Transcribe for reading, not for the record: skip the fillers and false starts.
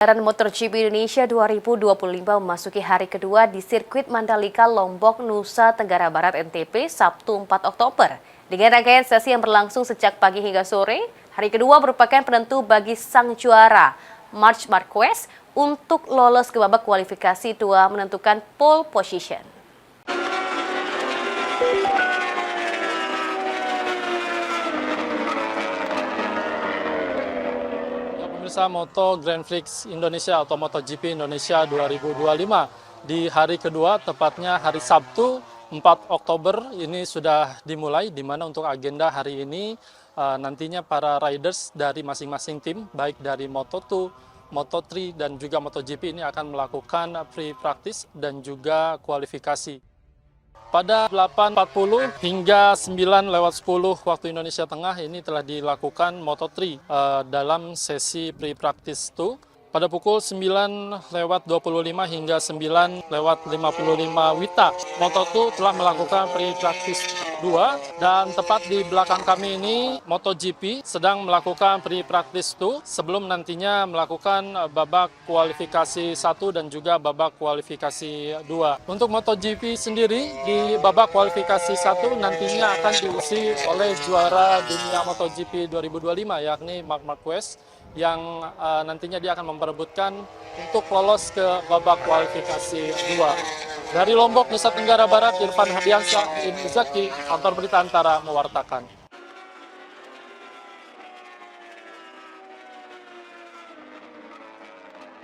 Gelaran MotoGP Indonesia 2025 memasuki hari kedua di sirkuit Mandalika, Lombok, Nusa Tenggara Barat, NTB, Sabtu 4 Oktober. Dengan rangkaian sesi yang berlangsung sejak pagi hingga sore, hari kedua merupakan penentu bagi sang juara, Marc Marquez, untuk lolos ke babak kualifikasi dua menentukan pole position. Pemirsa Moto Grand Prix Indonesia atau MotoGP Indonesia 2025 di hari kedua, tepatnya hari Sabtu 4 Oktober ini sudah dimulai, di mana untuk agenda hari ini nantinya para riders dari masing-masing tim, baik dari Moto2, Moto3 dan juga MotoGP ini akan melakukan pre-practice dan juga kualifikasi. Pada 8.40 hingga 9:10 waktu Indonesia Tengah ini telah dilakukan Moto3 dalam sesi pre-practice 2. Pada pukul 9:25 hingga 9:55 WITA, Moto2 telah melakukan pre-practice 2 dan tepat di belakang kami ini MotoGP sedang melakukan pre-practice 2 sebelum nantinya melakukan babak kualifikasi 1 dan juga babak kualifikasi 2. Untuk MotoGP sendiri di babak kualifikasi 1 nantinya akan diisi oleh juara dunia MotoGP 2025 yakni Marc Marquez yang nantinya dia akan memperebutkan untuk lolos ke babak kualifikasi 2. Dari Lombok, Nusa Tenggara Barat, Irfan Hadiansyah, Zaki, kantor berita Antara mewartakan.